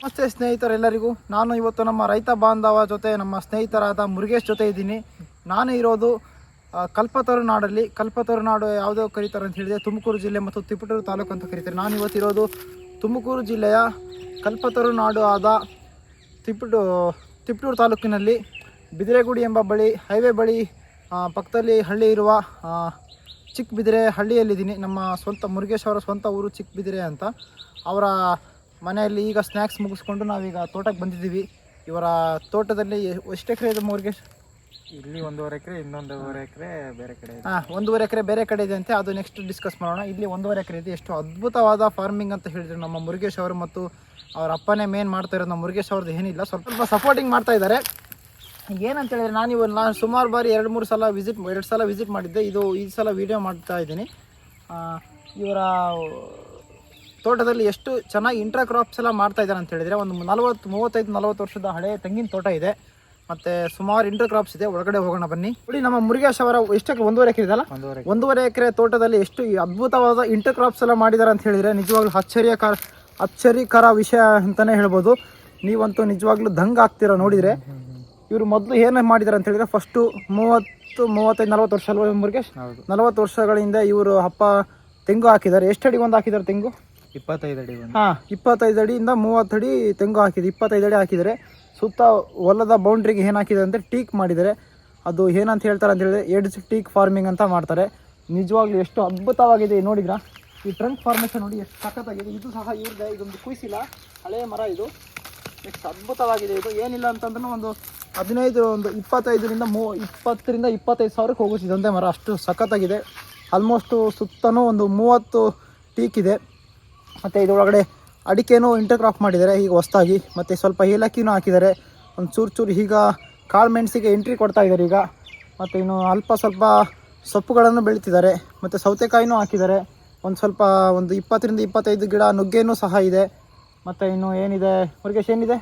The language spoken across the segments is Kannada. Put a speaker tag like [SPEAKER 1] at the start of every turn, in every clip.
[SPEAKER 1] ನಮಸ್ತೆ ಸ್ನೇಹಿತರೆಲ್ಲರಿಗೂ. ನಾನು ಇವತ್ತು ನಮ್ಮ ರೈತ ಬಾಂಧವ ಜೊತೆ ನಮ್ಮ ಸ್ನೇಹಿತರಾದ ಮುರುಗೇಶ್ ಜೊತೆ ಇದ್ದೀನಿ. ನಾನು ಇರೋದು ಕಲ್ಪತರು ನಾಡಲ್ಲಿ. ಕಲ್ಪತರು ನಾಡು ಯಾವುದೋ ಕರೀತಾರೆ ಅಂತ ಹೇಳಿದರೆ ತುಮಕೂರು ಜಿಲ್ಲೆ ಮತ್ತು ತಿಪಟೂರು ತಾಲೂಕು ಅಂತ ಕರೀತಾರೆ. ನಾನು ಇವತ್ತಿರೋದು ತುಮಕೂರು ಜಿಲ್ಲೆಯ ಕಲ್ಪತರು ನಾಡು ಆದ ತಿಪಟೂರು ತಾಲೂಕಿನಲ್ಲಿ ಬಿದಿರೆಗುಡಿ ಎಂಬ ಬಳಿ ಹೈವೇ ಬಳಿ ಪಕ್ಕದಲ್ಲಿ ಹಳ್ಳಿ ಇರುವ ಚಿಕ್ಕ ಬಿದಿರೆ ಹಳ್ಳಿಯಲ್ಲಿದ್ದೀನಿ. ನಮ್ಮ ಸ್ವಂತ ಮುರುಗೇಶ್ ಅವರ ಸ್ವಂತ ಊರು ಚಿಕ್ಕ ಬಿದಿರೆ ಅಂತ. ಅವರ ಮನೆಯಲ್ಲಿ ಈಗ ಸ್ನ್ಯಾಕ್ಸ್ ಮುಗಿಸ್ಕೊಂಡು ನಾವೀಗ ತೋಟಕ್ಕೆ ಬಂದಿದ್ದೀವಿ. ಇವರ ತೋಟದಲ್ಲಿ ಎಷ್ಟು ಎಕರೆ ಇದೆ ಮುರುಗೇಶ್?
[SPEAKER 2] ಇಲ್ಲಿ 1.5 ಎಕರೆ, ಇನ್ನೊಂದು 1.5 ಎಕರೆ ಬೇರೆ ಕಡೆ ಇದೆ.
[SPEAKER 1] 1.5 ಎಕರೆ ಬೇರೆ ಕಡೆ ಇದೆ ಅಂತೆ. ಅದು ನೆಕ್ಸ್ಟ್ ಡಿಸ್ಕಸ್ ಮಾಡೋಣ. ಇಲ್ಲಿ 1.5 ಎಕರೆ ಇದೆ. ಎಷ್ಟು ಅದ್ಭುತವಾದ ಫಾರ್ಮಿಂಗ್ ಅಂತ ಹೇಳಿದ್ರು ನಮ್ಮ ಮುರುಗೇಶ್ ಅವರು. ಮತ್ತು ಅವ್ರ ಅಪ್ಪನೇ ಮೇನ್ ಮಾಡ್ತಾ ಇರೋದು. ನಮ್ಮ ಮುರುಗೇಶ್ ಅವ್ರದ್ದು ಏನಿಲ್ಲ, ಸ್ವಲ್ಪ ಸಪೋರ್ಟಿಂಗ್ ಮಾಡ್ತಾ ಇದ್ದಾರೆ. ಏನಂತ ಹೇಳಿದ್ರೆ ನಾನು ಸುಮಾರು ಬಾರಿ 2-3 ಸಲ ವಿಸಿಟ್ ಮಾಡಿದ್ದೆ. ಈ ಸಲ ವೀಡಿಯೋ ಮಾಡ್ತಾ ಇದ್ದೀನಿ. ಇವರ ತೋಟದಲ್ಲಿ ಎಷ್ಟು ಚೆನ್ನಾಗಿ ಇಂಟ್ರಾ ಕ್ರಾಪ್ಸ್ ಎಲ್ಲ ಮಾಡ್ತಾ ಇದ್ದಾರೆ ಅಂತ ಹೇಳಿದರೆ, ಒಂದು 35-40 ವರ್ಷದ ಹಳೆ ತೆಂಗಿನ ತೋಟ ಇದೆ. ಮತ್ತು ಸುಮಾರು ಇಂಟರ್ ಕ್ರಾಪ್ಸ್ ಇದೆ. ಒಳಗಡೆ ಹೋಗೋಣ ಬನ್ನಿ. ನೋಡಿ, ನಮ್ಮ ಮುರುಗೇಶ್ ಅವರ ಎಷ್ಟು 1.5 ಎಕರೆ ಇದೆಲ್ಲ, 1.5 ಎಕರೆ ತೋಟದಲ್ಲಿ ಎಷ್ಟು ಅದ್ಭುತವಾದ ಇಂಟರ್ ಕ್ರಾಪ್ಸ್ ಎಲ್ಲ ಮಾಡಿದ್ದಾರೆ ಅಂತ ಹೇಳಿದರೆ ನಿಜವಾಗ್ಲೂ ಅಚ್ಚರಿಕರ ವಿಷಯ ಅಂತಲೇ ಹೇಳ್ಬೋದು. ನೀವಂತೂ ನಿಜವಾಗ್ಲೂ ದಂಗ ಆಗ್ತೀರ ನೋಡಿದರೆ. ಇವರು ಮೊದಲು ಏನು ಮಾಡಿದ್ದಾರೆ ಅಂತ ಹೇಳಿದರೆ, ಫಸ್ಟು 30-35-40 ವರ್ಷ ಅಲ್ವ ಮುರುಗೇಶ್? 40 ವರ್ಷಗಳಿಂದ ಇವರು ಅಪ್ಪ ತೆಂಗು ಹಾಕಿದ್ದಾರೆ. ಎಷ್ಟು ಅಡಿ ಒಂದು ಹಾಕಿದ್ದಾರೆ ತೆಂಗು?
[SPEAKER 2] 25 ಅಡಿ.
[SPEAKER 1] 25 ಅಡಿಯಿಂದ 30 ಅಡಿ ತೆಂಗು ಹಾಕಿದೆ. 25 ಅಡಿ ಹಾಕಿದರೆ ಸುತ್ತ ಹೊಲದ ಬೌಂಡ್ರಿಗೆ ಏನು ಹಾಕಿದ್ದಾರೆ ಅಂದರೆ ಟೀಕ್ ಮಾಡಿದ್ದಾರೆ. ಅದು ಏನಂತ ಹೇಳ್ತಾರೆ ಅಂತ ಹೇಳಿದ್ರೆ ಎಡ್ಜ್ ಟೀಕ್ ಫಾರ್ಮಿಂಗ್ ಅಂತ ಮಾಡ್ತಾರೆ. ನಿಜವಾಗ್ಲೂ ಎಷ್ಟು ಅದ್ಭುತವಾಗಿದೆ ನೋಡಿದ್ರಾ? ಈ ಟ್ರಂಕ್ ಫಾರ್ಮೇಷನ್ ನೋಡಿ ಎಷ್ಟು ಸಖತ್ತಾಗಿದೆ. ಇದು ಸಹ ಇವ್ರದ್ದೇ, ಇದೊಂದು ಕುಯ್ಸಿಲ್ಲ, ಹಳೆಯ ಮರ ಇದು. ಎಷ್ಟು ಅದ್ಭುತವಾಗಿದೆ ಇದು. ಏನಿಲ್ಲ ಅಂತಂದ್ರೂ ಒಂದು 20-25 ಸಾವಿರಕ್ಕೆ ಹೋಗುತ್ತೆ ಇದೊಂದೇ ಮರ. ಅಷ್ಟು ಸಖತ್ತಾಗಿದೆ. ಆಲ್ಮೋಸ್ಟು ಸುತ್ತಲೂ ಒಂದು 30 ಟೀಕ್ ಇದೆ. ಮತ್ತು ಇದರೊಳಗಡೆ ಅಡಿಕೆನೂ ಇಂಟರ್ಕ್ರಾಪ್ ಮಾಡಿದ್ದಾರೆ ಈಗ ಹೊಸದಾಗಿ. ಮತ್ತು ಸ್ವಲ್ಪ ಏಲಕ್ಕಿನೂ ಹಾಕಿದ್ದಾರೆ. ಒಂದು ಚೂರು ಈಗ ಕಾಳು ಮೆಣಸಿಗೆ ಎಂಟ್ರಿ ಕೊಡ್ತಾ ಇದ್ದಾರೆ ಈಗ. ಮತ್ತು ಇನ್ನು ಸ್ವಲ್ಪ ಸೊಪ್ಪುಗಳನ್ನು ಬೆಳೀತಿದ್ದಾರೆ. ಮತ್ತು ಸೌತೆಕಾಯಿನೂ ಹಾಕಿದ್ದಾರೆ. ಒಂದು 20-25 ಗಿಡ ನುಗ್ಗೆನೂ ಸಹ ಇದೆ. ಮತ್ತು ಇನ್ನು ಏನಿದೆ ಮುರುಗೇಶ್, ಏನಿದೆ?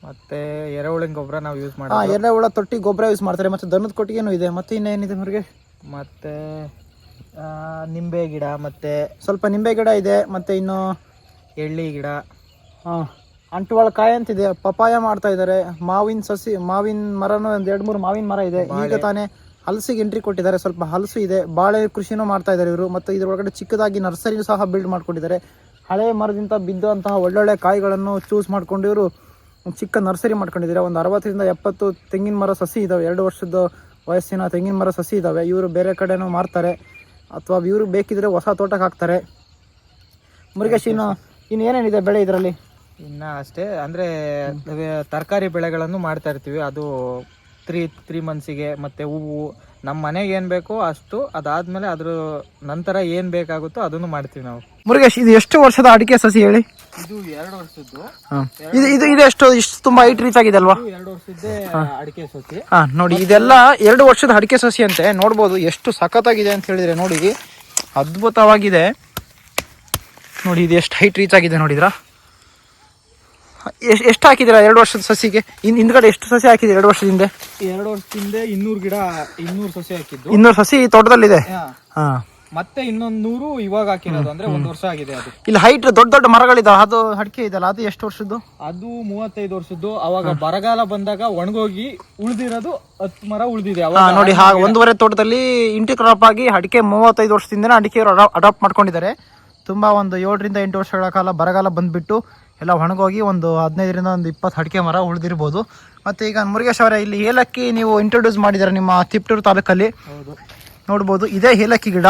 [SPEAKER 2] ಮತ್ತು ಎರೆಹುಳಿನ ಗೊಬ್ಬರ ನಾವು ಯೂಸ್ ಮಾಡ್ತೀವಿ.
[SPEAKER 1] ಎರೆಹುಳ ತೊಟ್ಟಿ ಗೊಬ್ಬರ ಯೂಸ್ ಮಾಡ್ತಾರೆ. ಮತ್ತು ದನದ ಕೊಟ್ಟಿಗೆನೂ ಇದೆ. ಮತ್ತು ಇನ್ನೇನಿದೆ ಮುರುಗೇಶ್?
[SPEAKER 2] ಮತ್ತು ನಿಂಬೆ ಗಿಡ, ಮತ್ತು
[SPEAKER 1] ಸ್ವಲ್ಪ ನಿಂಬೆ ಗಿಡ ಇದೆ. ಮತ್ತು ಇನ್ನು
[SPEAKER 2] ಎಳ್ಳಿ ಗಿಡ,
[SPEAKER 1] ಅಂಟುವಾಳ ಕಾಯಿ ಅಂತಿದೆ. ಪಪಾಯ ಮಾಡ್ತಾ ಇದ್ದಾರೆ. ಮಾವಿನ ಮರನೂ ಒಂದು 2-3 ಮಾವಿನ ಮರ ಇದೆ. ಈಗ ತಾನೇ ಹಲಸಿಗೆ ಎಂಟ್ರಿ ಕೊಟ್ಟಿದ್ದಾರೆ. ಸ್ವಲ್ಪ ಹಲಸು ಇದೆ. ಬಾಳೆ ಕೃಷಿನೂ ಮಾಡ್ತಾ ಇದ್ದಾರೆ ಇವರು. ಮತ್ತು ಇದರೊಳಗಡೆ ಚಿಕ್ಕದಾಗಿ ನರ್ಸರಿನೂ ಸಹ ಬಿಲ್ಡ್ ಮಾಡ್ಕೊಂಡಿದ್ದಾರೆ. ಹಳೆ ಮರದಿಂದ ಬಿದ್ದಂತಹ ಒಳ್ಳೊಳ್ಳೆ ಕಾಯಿಗಳನ್ನು ಚೂಸ್ ಮಾಡ್ಕೊಂಡು ಇವರು ಒಂದು ಚಿಕ್ಕ ನರ್ಸರಿ ಮಾಡ್ಕೊಂಡಿದ್ದಾರೆ. ಒಂದು 60-70 ತೆಂಗಿನ ಮರ ಸಸಿ ಇದ್ದಾವೆ. 2 ವರ್ಷದ ವಯಸ್ಸಿನ ತೆಂಗಿನ ಮರ ಸಸಿ ಇದ್ದಾವೆ. ಇವರು ಬೇರೆ ಕಡೆನೂ ಮಾರ್ತಾರೆ, ಅಥವಾ ಇವರು ಬೇಕಿದ್ರೆ ಹೊಸ ತೋಟಕ್ಕೆ ಹಾಕ್ತಾರೆ. ಮುರುಗೇಶ್, ಇನ್ನು ಏನೇನಿದೆ ಬೆಳೆ ಇದರಲ್ಲಿ?
[SPEAKER 2] ಇನ್ನು ಅಷ್ಟೇ, ಅಂದರೆ ತರಕಾರಿ ಬೆಳೆಗಳನ್ನು ಮಾಡ್ತಾ ಇರ್ತೀವಿ. ಅದು 3 ಮಂತ್ಸಿಗೆ. ಮತ್ತು ಹೂವು ನಮ್ಮ ಮನೆಗೆ ಏನು ಬೇಕೋ ಅಷ್ಟು, ಅದಾದಮೇಲೆ ಅದ್ರ ನಂತರ ಏನು ಬೇಕಾಗುತ್ತೋ ಅದನ್ನು ಮಾಡ್ತೀವಿ ನಾವು.
[SPEAKER 1] ಮುರುಗೇಶ್, ಇದು ಎಷ್ಟು ವರ್ಷದ ಅಡಿಕೆ ಸಸಿ ಹೇಳಿ?
[SPEAKER 2] ಇದು 2 ವರ್ಷದ್ದು.
[SPEAKER 1] ಇದು ಎಷ್ಟು ತುಂಬಾ ಹೈಟ್ ರೀಚ್ ಆಗಿದೆ ಅಲ್ವಾ?
[SPEAKER 2] 2 ವರ್ಷದ್ದೇ ಅಡಿಕೆ ಸಸಿ.
[SPEAKER 1] ನೋಡಿ, ಇದೆಲ್ಲ 2 ವರ್ಷದ ಅಡಿಕೆ ಸಸಿ ಅಂತೆ. ನೋಡ್ಬೋದು ಎಷ್ಟು ಸಖತ್ತಾಗಿದೆ ಅಂತ ಹೇಳಿದ್ರೆ. ನೋಡಿ, ಅದ್ಭುತವಾಗಿದೆ. ನೋಡಿ, ಇದು ಎಷ್ಟು ಹೈಟ್ ರೀಚ್ ಆಗಿದೆ ನೋಡಿದ್ರಾ? ಎಷ್ಟು ಹಾಕಿದ್ದೀರಾ 2 ವರ್ಷದ ಸಸಿಗೆ? ಹಿಂದ್ಗಡೆ ಎಷ್ಟು ಸಸಿ ಹಾಕಿದ್ದೀರಾ 2 ವರ್ಷದಿಂದ?
[SPEAKER 2] 2 ವರ್ಷದಿಂದ 200 ಸಸಿ ಹಾಕಿದ್ದು.
[SPEAKER 1] 200 ಸಸಿ ತೋಟದಲ್ಲಿದೆ.
[SPEAKER 2] ಮತ್ತೆ ಇನ್ನೊಂದು 100 ಇವಾಗ ಹಾಕಿರೋದು. ಅಂದ್ರೆ 1 ವರ್ಷ ಆಗಿದೆ ಅದು. ಇಲ್ಲಿ
[SPEAKER 1] ಹೈಟ್ ದೊಡ್ಡ ಮರಗಳಿದಾವೆ. ಅದು ಅಡಿಕೆ ಇದೆಲ್ಲ, ಅದು ಎಷ್ಟು ವರ್ಷದ್ದು?
[SPEAKER 2] ಅದು 35 ವರ್ಷದ್ದು. ಅವಾಗ ಬರಗಾಲ ಬಂದಾಗ ಒಣಗೋಗಿ ಉಳಿದಿರೋದು 10 ಮರ ಉಳಿದಿದೆ.
[SPEAKER 1] ನೋಡಿ, 1.5 ತೋಟದಲ್ಲಿ ಇಂಟಿ ಕ್ರಾಪ್ ಆಗಿ ಅಡಿಕೆ 35 ವರ್ಷದಿಂದ ಅಡಿಕೆ ಅಡಾಪ್ಟ್ ಮಾಡ್ಕೊಂಡಿದ್ದಾರೆ. ತುಂಬಾ ಒಂದು 7-8 ವರ್ಷಗಳ ಕಾಲ ಬರಗಾಲ ಬಂದ್ಬಿಟ್ಟು ಎಲ್ಲ ಒಣಗೋಗಿ ಒಂದು 15-20 ಅಡಿಕೆ ಮರ ಉಳಿದಿರ್ಬೋದು. ಮತ್ತು ಈಗ ಮುರುಗೇಶ್ ಅವರೇ, ಇಲ್ಲಿ ಏಲಕ್ಕಿ ನೀವು ಇಂಟ್ರೊಡ್ಯೂಸ್ ಮಾಡಿದ್ದಾರೆ ನಿಮ್ಮ ತಿಪಟೂರು ತಾಲೂಕಲ್ಲಿ. ನೋಡ್ಬೋದು, ಇದೇ ಏಲಕ್ಕಿ ಗಿಡ.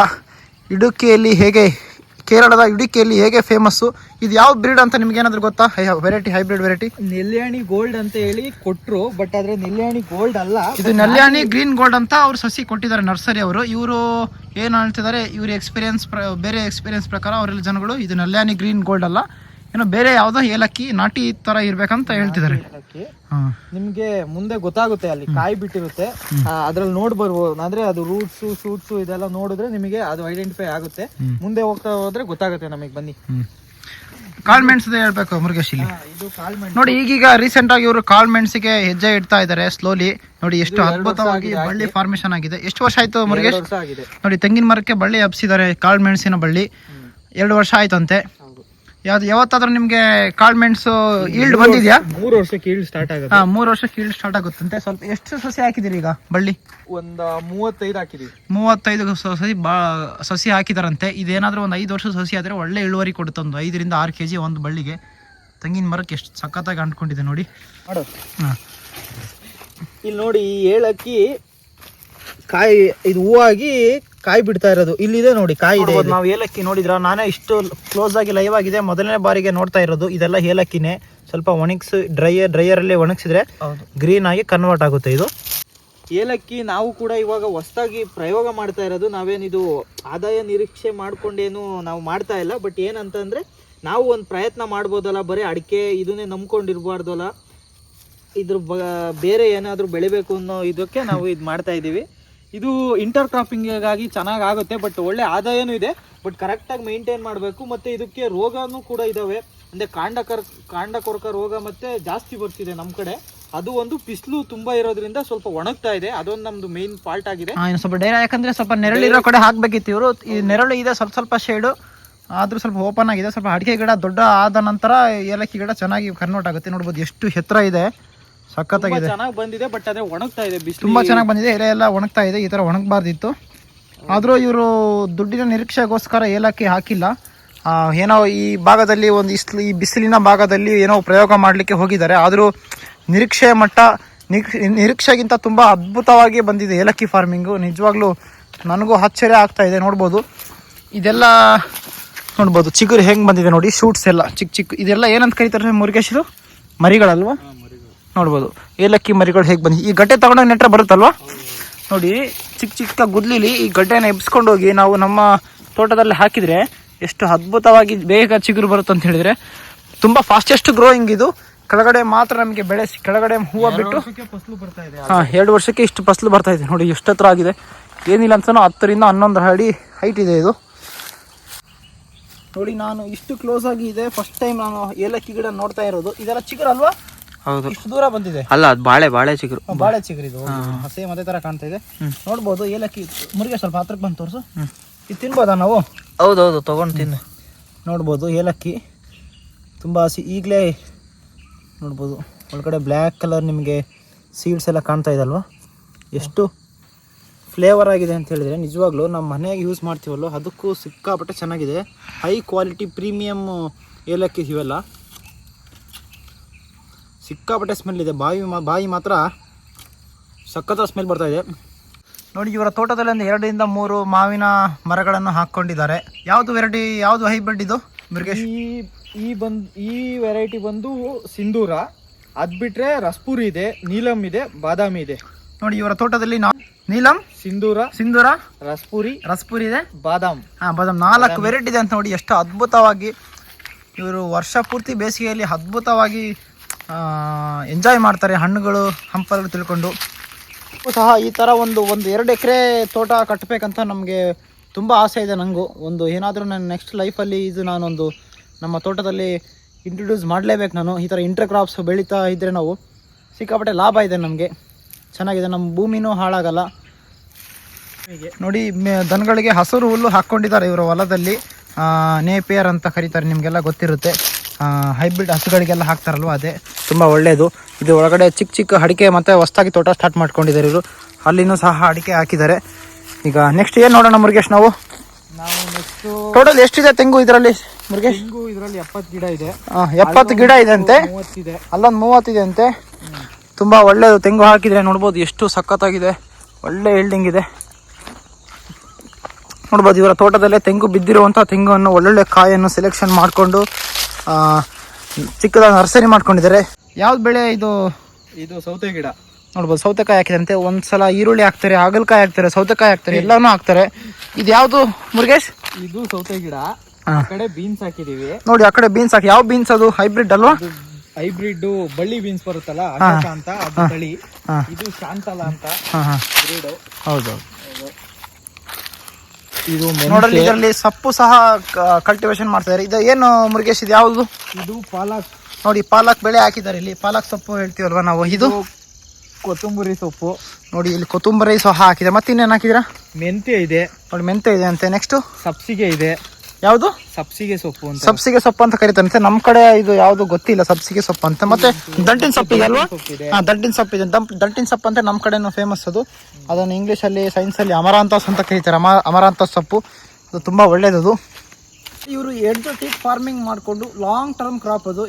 [SPEAKER 1] ಕೇರಳದ ಇಡುಕಿಯಲ್ಲಿ ಹೇಗೆ ಫೇಮಸ್ಸು. ಇದು ಯಾವ ಬ್ರೀಡ್ ಅಂತ ನಿಮ್ಗೆ ಏನಾದ್ರು ಗೊತ್ತಾ? ಹೈಬ್ರಿಡ್ ವೆರೈಟಿ
[SPEAKER 2] ನೆಲ್ಯಾಣಿ ಗೋಲ್ಡ್ ಅಂತ ಹೇಳಿ ಕೊಟ್ಟರು. ಬಟ್ ಆದ್ರೆ ನೆಲ್ಯಾಣಿ ಗೋಲ್ಡ್ ಅಲ್ಲ,
[SPEAKER 1] ಇದು ನೆಲ್ಯಾಣಿ ಗ್ರೀನ್ ಗೋಲ್ಡ್ ಅಂತ ಅವ್ರು ಸಸಿ ಕೊಟ್ಟಿದ್ದಾರೆ ನರ್ಸರಿ ಅವರು. ಇವರು ಏನು ಹೇಳ್ತಿದ್ದಾರೆ, ಇವ್ರ ಬೇರೆ ಎಕ್ಸ್ಪೀರಿಯನ್ಸ್ ಪ್ರಕಾರ ಅವರೆಲ್ಲ ಜನಗಳು ಇದು ನೆಲ್ಯಾಣಿ ಗ್ರೀನ್ ಗೋಲ್ಡ್ ಅಲ್ಲ, ಏನೋ ಬೇರೆ ಯಾವುದೋ ಏಲಕ್ಕಿ ನಾಟಿ ತರ ಇರ್ಬೇಕಂತ ಹೇಳ್ತಿದ್ದಾರೆ.
[SPEAKER 2] ನಿಮ್ಗೆ ಮುಂದೆ ಗೊತ್ತಾಗುತ್ತೆ, ಅಲ್ಲಿ ಕಾಯಿ ಬಿಟ್ಟಿರುತ್ತೆ, ಅದ್ರಲ್ಲಿ ನೋಡ್ಬರ್ಬೋದು. ಅಂದ್ರೆ ಅದು ರೂಟ್ಸ್ ಶೂಟ್ಸ್ ಇದೆಲ್ಲ ನೋಡಿದ್ರೆ ನಿಮಗೆ ಅದು ಐಡೆಂಟಿಫೈ ಆಗುತ್ತೆ. ಮುಂದೆ ಹೋಗ್ತಾ ಹೋದ್ರೆ ಗೊತ್ತಾಗುತ್ತೆ ನಮಗೆ. ಬನ್ನಿ,
[SPEAKER 1] ಕಾಳು ಮೆಣಸು ಹೇಳ್ಬೇಕು ಮುರುಗೇಶ್. ಇಲ್ಲಿ ನೋಡಿ, ಈಗೀಗ ರೀಸೆಂಟ್ ಆಗಿ ಇವರು ಕಾಳು ಮೆಣಸಿಗೆ ಹೆಜ್ಜೆ ಇಡ್ತಾ ಇದ್ದಾರೆ ಸ್ಲೋಲಿ. ನೋಡಿ, ಎಷ್ಟು ಅದ್ಭುತವಾಗಿ ಬಳ್ಳಿ ಫಾರ್ಮೇಶನ್ ಆಗಿದೆ. ಎಷ್ಟು ವರ್ಷ ಆಯ್ತು ಮುರುಗೇಶ್? ನೋಡಿ, ತೆಂಗಿನ ಮರಕ್ಕೆ ಬಳ್ಳಿ ಹಬ್ಸಿದ್ದಾರೆ. ಕಾಳು ಮೆಣಸಿನ ಬಳ್ಳಿ 2 ವರ್ಷ ಆಯ್ತಂತೆ. ಯಾವತ್ತಾದ್ರೂ ನಿಮ್ಗೆ ಕಾಳು ಮೆಣಸು ಈಲ್ಡ್ ಬಂದಿದ್ಯಾ?
[SPEAKER 2] 3 ವರ್ಷಕ್ಕೆ ಈಲ್ಡ್ ಸ್ಟಾರ್ಟ್ ಆಗುತ್ತೆ.
[SPEAKER 1] 3 ವರ್ಷಕ್ಕೆ ಈಲ್ಡ್ ಸ್ಟಾರ್ಟ್ ಆಗುತ್ತಂತೆ. ಸ್ವಲ್ಪ ಎಷ್ಟು ಸಸಿ ಹಾಕಿದಿರಿ ಈಗ ಬಳ್ಳಿ?
[SPEAKER 2] ಒಂದು 35 ಹಾಕಿದೀವಿ.
[SPEAKER 1] 35 ಸಸಿ ಸಸಿ ಹಾಕಿದಾರಂತೆ. ಇದೇನಾದ್ರೂ ಒಂದು 5 ವರ್ಷ ಸಸಿ ಆದ್ರೆ ಒಳ್ಳೆ ಇಳುವರಿ ಕೊಡುತ್ತೆ. ಒಂದು 5 ರಿಂದ 6 kg ಒಂದು ಬಳ್ಳಿಗೆ. ತೆಂಗಿನ ಮರಕ್ಕೆ ಎಷ್ಟು ಸಖತ್ತಾಗಿ ಅಂಟ್ಕೊಂಡಿದೆ ನೋಡಿ. ಇಲ್ಲಿ ನೋಡಿ, ಈ ಏಲಕ್ಕಿ ಕಾಯಿ ಇದು ಹೂವಾಗಿ ಕಾಯಿ ಬಿಡ್ತಾ ಇರೋದು ಇಲ್ಲಿದೆ ನೋಡಿ, ಕಾಯಿ ಇದೆ. ನಾವು ಏಲಕ್ಕಿ ನೋಡಿದ್ರ, ನಾನೇ ಇಷ್ಟು ಕ್ಲೋಸ್ ಆಗಿ ಲೈವ್ ಆಗಿದೆ ಮೊದಲನೇ ಬಾರಿಗೆ ನೋಡ್ತಾ ಇರೋದು. ಇದೆಲ್ಲ ಏಲಕ್ಕಿನೇ. ಸ್ವಲ್ಪ ಒಣಗಿಸಿ ಡ್ರೈಯರ್ ಅಲ್ಲಿ ಒಣಗಿಸಿದ್ರೆ ಗ್ರೀನ್ ಆಗಿ ಕನ್ವರ್ಟ್ ಆಗುತ್ತೆ. ಇದು ಏಲಕ್ಕಿ ನಾವು ಕೂಡ ಇವಾಗ ಹೊಸದಾಗಿ ಪ್ರಯೋಗ ಮಾಡ್ತಾ ಇರೋದು. ನಾವೇನಿದು ಆದಾಯ ನಿರೀಕ್ಷೆ ಮಾಡ್ಕೊಂಡೇನು ನಾವು ಮಾಡ್ತಾ ಇಲ್ಲ. ಬಟ್ ಏನಂತಂದ್ರೆ ನಾವು ಒಂದು ಪ್ರಯತ್ನ ಮಾಡ್ಬೋದಲ್ಲ, ಬರೀ ಅಡಿಕೆ ಇದನ್ನೇ ನಂಬ್ಕೊಂಡಿರ್ಬಾರ್ದಲ್ಲ, ಇದ್ರ ಬೇರೆ ಏನಾದರೂ ಬೆಳಿಬೇಕು ಅನ್ನೋ ಇದಕ್ಕೆ ನಾವು ಇದು ಮಾಡ್ತಾ ಇದ್ದೀವಿ. ಇದು ಇಂಟರ್ ಕ್ರಾಪಿಂಗಾಗಿ ಚೆನ್ನಾಗಿ ಆಗುತ್ತೆ, ಬಟ್ ಒಳ್ಳೆ ಆದಾಯನೂ ಇದೆ. ಬಟ್ ಕರೆಕ್ಟಾಗಿ ಮೇಂಟೈನ್ ಮಾಡಬೇಕು. ಮತ್ತು ಇದಕ್ಕೆ ರೋಗನೂ ಕೂಡ ಇದ್ದಾವೆ. ಅಂದರೆ ಕಾಂಡ ಕೊರಕ ರೋಗ ಮತ್ತು ಜಾಸ್ತಿ ಬರ್ತಿದೆ ನಮ್ಮ ಕಡೆ. ಅದು ಒಂದು ಬಿಸಿಲು ತುಂಬ ಇರೋದ್ರಿಂದ ಸ್ವಲ್ಪ ಒಣಗ್ತಾ ಇದೆ. ಅದೊಂದು ನಮ್ಮದು ಮೇನ್ ಫಾಲ್ಟ್ ಆಗಿದೆ. ಸ್ವಲ್ಪ ಯಾಕಂದರೆ ಸ್ವಲ್ಪ ನೆರಳಿರೋ ಕಡೆ ಹಾಕಬೇಕಿತ್ತು ಇವರು. ಈ ನೆರಳು ಇದೆ, ಸ್ವಲ್ಪ ಶೇಡು ಆದರೂ ಸ್ವಲ್ಪ ಓಪನ್ ಆಗಿದೆ. ಸ್ವಲ್ಪ ಅಡಿಕೆ ಗಿಡ ದೊಡ್ಡ ಆದ ನಂತರ ಏಲಕ್ಕಿ ಗಿಡ ಚೆನ್ನಾಗಿ ಕನ್ವರ್ಟ್ ಆಗುತ್ತೆ. ನೋಡ್ಬೋದು ಎಷ್ಟು ಎತ್ತರ ಇದೆ, ಸಖತ್ತಾಗಿದೆ, ಚೆನ್ನಾಗಿ ಬಂದಿದೆ. ಬಟ್ ಅದೇ ಒಣಗ್ತಾ ಇದೆ, ಬಿಸಿಲು ತುಂಬಾ ಚೆನ್ನಾಗಿ ಬಂದಿದೆ. ಎಲೆ ಎಲ್ಲ ಒಣಗ್ತಾ ಇದೆ. ಈ ತರ ಒಣಗಬಾರ್ದಿತ್ತು. ಆದರೂ ಇವರು ದುಡ್ಡಿನ ನಿರೀಕ್ಷೆಗೋಸ್ಕರ ಏಲಕ್ಕಿ ಹಾಕಿಲ್ಲ. ಏನೋ ಈ ಭಾಗದಲ್ಲಿ ಈ ಬಿಸಿಲಿನ ಭಾಗದಲ್ಲಿ ಏನೋ ಪ್ರಯೋಗ ಮಾಡಲಿಕ್ಕೆ ಹೋಗಿದ್ದಾರೆ. ಆದರೂ ನಿರೀಕ್ಷೆ ಮಟ್ಟ ನಿರೀಕ್ಷೆಗಿಂತ ತುಂಬ ಅದ್ಭುತವಾಗಿ ಬಂದಿದೆ ಏಲಕ್ಕಿ ಫಾರ್ಮಿಂಗು. ನಿಜವಾಗ್ಲೂ ನನಗೂ ಆಶ್ಚರ್ಯ ಆಗ್ತಾ ಇದೆ. ನೋಡ್ಬೋದು, ಇದೆಲ್ಲ ನೋಡ್ಬೋದು ಚಿಗುರು ಹೆಂಗೆ ಬಂದಿದೆ ನೋಡಿ. ಶೂಟ್ಸ್ ಎಲ್ಲ ಚಿಕ್ಕ ಚಿಕ್ಕ, ಇದೆಲ್ಲ ಏನಂತ ಕರೀತಾರೆ ಮುರುಗೇಶ್ರು? ಮರಿಗಳಲ್ವಾ? ನೋಡ್ಬೋದು ಏಲಕ್ಕಿ ಮರಿಗಳು ಹೇಗೆ ಬಂದಿದೆ. ಈ ಗಡ್ಡೆ ತಗೊಂಡೋಗಿ ನೆಟ್ರೆ ಬರುತ್ತಲ್ವಾ ನೋಡಿ. ಚಿಕ್ಕ ಚಿಕ್ಕ ಗುದ್ಲಿಲಿ ಈ ಗಡ್ಡೆನ ಎಬ್ಸ್ಕೊಂಡು ಹೋಗಿ ನಾವು ನಮ್ಮ ತೋಟದಲ್ಲಿ ಹಾಕಿದರೆ ಎಷ್ಟು ಅದ್ಭುತವಾಗಿ ಬೇಗ ಚಿಗುರು ಬರುತ್ತೆ ಅಂತ ಹೇಳಿದರೆ. ತುಂಬ ಫಾಸ್ಟೆಸ್ಟ್ ಗ್ರೋಯಿಂಗ್ ಇದು. ಕೆಳಗಡೆ ಮಾತ್ರ ನಮಗೆ ಬೆಳೆ, ಕೆಳಗಡೆ ಹೂವು ಬಿಟ್ಟು ಫಸಲು ಬರ್ತಾ ಇದೆ. 2 ವರ್ಷಕ್ಕೆ ಇಷ್ಟು ಫಸಲು ಬರ್ತಾ ಇದೆ ನೋಡಿ. ಎಷ್ಟು ಹತ್ರ ಆಗಿದೆ, ಏನಿಲ್ಲ ಅಂತನೂ 10 ರಿಂದ 11 ಅಡಿ ಹೈಟ್ ಇದೆ ಇದು ನೋಡಿ. ನಾನು ಇಷ್ಟು ಕ್ಲೋಸ್ ಆಗಿ ಇದೆ, ಫಸ್ಟ್ ಟೈಮ್ ನಾನು ಏಲಕ್ಕಿ ಗಿಡ ನೋಡ್ತಾ ಇರೋದು. ಇದೆಲ್ಲ ಚಿಗುರು ಅಲ್ವಾ? ಹೌದು, ಇಷ್ಟು ದೂರ ಬಂದಿದೆ. ಅಲ್ಲ, ಅದು ಬಾಳೆ ಚಿಗುರು. ಬಾಳೆ ಚಿಗುರು ಇದು ಸೇಮ್ ಅದೇ ತರ ಕಾಣ್ತಾ ಇದೆ. ನೋಡ್ಬೋದು ಏಲಕ್ಕಿ. ಮುರುಗೆ ಸ್ವಲ್ಪ ಹತ್ರಕ್ಕೆ ಬಂದು ತೋರಿಸು. ಇದು ತಿನ್ಬೋದಾ ನಾವು? ಹೌದೌದು, ತಗೊಂಡು ತಿನ್ನು. ನೋಡ್ಬೋದು ಏಲಕ್ಕಿ ತುಂಬ ಹಸಿ. ಈಗಲೇ ನೋಡ್ಬೋದು ಒಳಗಡೆ ಬ್ಲ್ಯಾಕ್ ಕಲರ್ ನಿಮಗೆ ಸೀಡ್ಸ್ ಎಲ್ಲ ಕಾಣ್ತಾ ಇದಲ್ವ, ಎಷ್ಟು ಫ್ಲೇವರ್ ಆಗಿದೆ ಅಂತ ಹೇಳಿದರೆ. ನಿಜವಾಗ್ಲೂ ನಮ್ಮ ಮನೆಯಾಗಿ ಯೂಸ್ ಮಾಡ್ತೀವಲ್ಲೋ ಅದಕ್ಕೂ ಸಿಕ್ಕಾಪಟ್ಟೆ ಚೆನ್ನಾಗಿದೆ. ಹೈ ಕ್ವಾಲಿಟಿ ಪ್ರೀಮಿಯಮ್ ಏಲಕ್ಕಿ ಇವೆಲ್ಲ. ಸಿಕ್ಕಾಪಟ್ಟೆ ಸ್ಮೆಲ್ ಇದೆ. ಬಾಯಿ ಮಾತ್ರ ಸಖತ್ತ ಸ್ಮೆಲ್ ಬರ್ತಾ ಇದೆ ನೋಡಿ. ಇವರ ತೋಟದಲ್ಲಿ ಒಂದು 2 ರಿಂದ 3 ಮಾವಿನ ಮರಗಳನ್ನು ಹಾಕ್ಕೊಂಡಿದ್ದಾರೆ. ಯಾವುದು ವೆರೈಟಿ, ಯಾವುದು ಹೈಬ್ರಿಡ್ ಇದು ಮುರುಗೇಶ್? ಈ ವೆರೈಟಿ ಬಂದು ಸಿಂಧೂರ. ಅದು ಬಿಟ್ರೆ ರಸ್ಪೂರಿ ಇದೆ, ನೀಲಂ ಇದೆ, ಬಾದಾಮಿ ಇದೆ ನೋಡಿ ಇವರ ತೋಟದಲ್ಲಿ. ನೀಲಂ, ಸಿಂಧೂರ, ರಸ್ಪೂರಿ ಇದೆ, ಬಾದಾಮ್. ಬಾದಾಮ್ 4 ವೆರೈಟಿ ಇದೆ ಅಂತ ನೋಡಿ. ಎಷ್ಟು ಅದ್ಭುತವಾಗಿ ಇವರು ವರ್ಷ ಪೂರ್ತಿ ಬೇಸಿಗೆಯಲ್ಲಿ ಅದ್ಭುತವಾಗಿ ಎಂಜಾಯ್ ಮಾಡ್ತಾರೆ ಹಣ್ಣುಗಳು ಹಂಪಲು ತಿಳ್ಕೊಂಡು ಸಹ. ಈ ಥರ ಒಂದು 2 ಎಕರೆ ತೋಟ ಕಟ್ಟಬೇಕಂತ ನಮಗೆ ತುಂಬ ಆಸೆ ಇದೆ. ನನಗೂ ಒಂದು ಏನಾದರೂ ನನ್ನ ನೆಕ್ಸ್ಟ್ ಲೈಫಲ್ಲಿ ಇದು ನಾನೊಂದು ನಮ್ಮ ತೋಟದಲ್ಲಿ ಇಂಟ್ರೊಡ್ಯೂಸ್ ಮಾಡಲೇಬೇಕು ನಾನು. ಈ ಥರ ಇಂಟರ್ ಕ್ರಾಪ್ಸ್ ಬೆಳೀತಾ ಇದ್ದರೆ ನಾವು ಸಿಕ್ಕಾಪಟ್ಟೆ ಲಾಭ ಇದೆ ನಮಗೆ, ಚೆನ್ನಾಗಿದೆ. ನಮ್ಮ ಭೂಮಿನೂ ಹಾಳಾಗಲ್ಲ ನೋಡಿ. ದನಗಳಿಗೆ ಹಸಿರು ಹುಲ್ಲು ಹಾಕ್ಕೊಂಡಿದ್ದಾರೆ ಇವರ ಹೊಲದಲ್ಲಿ. ನೇಪಿಯರ್ ಅಂತ ಕರೀತಾರೆ, ನಿಮಗೆಲ್ಲ ಗೊತ್ತಿರುತ್ತೆ. ಹೈಬ್ರಿಡ್ ಹಸುಗಳಿಗೆಲ್ಲ ಹಾಕ್ತಾರಲ್ವ, ಅದೇ ತುಂಬ ಒಳ್ಳೆಯದು. ಇದು ಒಳಗಡೆ ಚಿಕ್ಕ ಚಿಕ್ಕ ಅಡಿಕೆ ಮತ್ತು ಹೊಸದಾಗಿ ತೋಟ ಸ್ಟಾರ್ಟ್ ಮಾಡ್ಕೊಂಡಿದ್ದಾರೆ ಇವರು. ಅಲ್ಲಿನೂ ಸಹ ಅಡಿಕೆ ಹಾಕಿದ್ದಾರೆ. ಈಗ ನೆಕ್ಸ್ಟ್ ಏನು ನೋಡೋಣ ಮುರುಗೇಶ್? ನಾವು ನೆಕ್ಸ್ಟ್ ಟೋಟಲ್ ಎಷ್ಟಿದೆ ತೆಂಗು ಇದರಲ್ಲಿ ಮುರುಗೇಶ್? ಇದರಲ್ಲಿ 70 ಗಿಡ ಇದೆ. 70 ಗಿಡ ಇದೆ ಅಂತೆ. ಅಲ್ಲೊಂದು 30 ಇದೆ ಅಂತೆ. ತುಂಬ ಒಳ್ಳೆಯದು. ತೆಂಗು ಹಾಕಿದರೆ ನೋಡ್ಬೋದು ಎಷ್ಟು ಸಖತ್ತಾಗಿದೆ, ಒಳ್ಳೆ ಈಲ್ಡಿಂಗ್ ಇದೆ ನೋಡ್ಬೋದು. ಇವರ ತೋಟದಲ್ಲೇ ತೆಂಗು ಬಿದ್ದಿರುವಂಥ ತೆಂಗನ್ನು ಒಳ್ಳೊಳ್ಳೆ ಕಾಯನ್ನು ಸೆಲೆಕ್ಷನ್ ಮಾಡಿಕೊಂಡು ಚಿಕ್ಕದಾಗಿ ನರ್ಸರಿ ಮಾಡ್ಕೊಂಡಿದ್ದಾರೆ. ಯಾವ್ದು ಬೆಳೆ ಇದು? ಇದು ಸೌತೆ ಗಿಡ ನೋಡ್ಬೋದು. ಸೌತೆಕಾಯಿ ಹಾಕಿದಂತೆ. ಒಂದ್ಸಲ ಈರುಳ್ಳಿ ಹಾಕ್ತಾರೆ, ಹಾಗಲಕಾಯಿ ಹಾಕ್ತಾರೆ, ಸೌತೆಕಾಯಿ ಹಾಕ್ತಾರೆ, ಎಲ್ಲಾನು ಹಾಕ್ತಾರೆ. ಇದು ಯಾವ್ದು ಮುರುಗೇಶ್? ಇದು ಸೌತೆ ಗಿಡ. ಆ ಕಡೆ ಬೀನ್ಸ್ ಹಾಕಿದೀವಿ ನೋಡಿ. ಆ ಕಡೆ ಬೀನ್ಸ್ ಹಾಕಿ. ಯಾವ ಬೀನ್ಸ್ ಅದು? ಹೈಬ್ರಿಡ್ ಅಲ್ವಾ? ಹೈಬ್ರಿಡ್ ಬಳ್ಳಿ ಬೀನ್ಸ್ ಬರುತ್ತಲ್ಲ ಅಂತ, ಅದು ತಳಿ. ಇದು ಶಾಂತಲ ಅಂತ ಬ್ರೀಡ್. ಹೌದು. ಇದು ನೋಡಲಿ, ಇದರಲ್ಲಿ ಸೊಪ್ಪು ಸಹ ಕಲ್ಟಿವೇಶನ್ ಮಾಡ್ತಾರೆ. ಇದು ಏನು ಮುರುಗೇಶ್? ಇದು ಯಾವುದು? ಇದು ಪಾಲಕ್ ನೋಡಿ. ಪಾಲಕ್ ಬೆಳೆ ಹಾಕಿದ್ದಾರೆ ಇಲ್ಲಿ. ಪಾಲಕ್ ಸೊಪ್ಪು ಹೇಳ್ತೀವಲ್ವಾ ನಾವು. ಇದು ಕೊತ್ತಂಬರಿ ಸೊಪ್ಪು ನೋಡಿ. ಇಲ್ಲಿ ಕೊತ್ತಂಬರಿ ಸಹ ಹಾಕಿದೆ. ಮತ್ತೆ ಇನ್ನೇನು ಹಾಕಿದ್ರ? ಮೆಂತ್ಯ ಇದೆ ನೋಡಿ. ಮೆಂತ್ಯ ಇದೆ ಅಂತೆ. ನೆಕ್ಸ್ಟ್ ಸಬ್ಸಿಗೆ ಇದೆ. ಯಾವುದು
[SPEAKER 2] ಸಬ್ಸಿಗೆ ಸೊಪ್ಪು ಅಂತ.
[SPEAKER 1] ಸಬ್ಸಿಗೆ ಸೊಪ್ಪು ಅಂತ ಕರೀತಾರಂತೆ. ನಮ್ಮ ಕಡೆ ಇದು ಯಾವುದು ಗೊತ್ತಿಲ್ಲ, ಸಬ್ಸಿಗೆ ಸೊಪ್ಪು ಅಂತ. ಮತ್ತೆ ದಂಟಿನ ಸೊಪ್ಪಿದೆ ಅಲ್ವಾ? ದಂಟಿನ ಸೊಪ್ಪಿದೆ. ದಂಟಿನ ಸೊಪ್ಪು ಅಂತ ನಮ್ಮ ಕಡೆನೂ ಫೇಮಸ್ ಅದು. ಅದನ್ನು ಇಂಗ್ಲೀಷಲ್ಲಿ ಸೈನ್ಸಲ್ಲಿ ಅಮರಾಂತಸ್ ಅಂತ ಕರೀತಾರೆ. ಅಮರಾಂತಸ್ ಸೊಪ್ಪು ಅದು ತುಂಬ ಒಳ್ಳೇದದು. ಇವರು ಎಡ್ಜೋಟಿಕ್ ಫಾರ್ಮಿಂಗ್ ಮಾಡಿಕೊಂಡು ಲಾಂಗ್ ಟರ್ಮ್ ಕ್ರಾಪ್ ಅದು.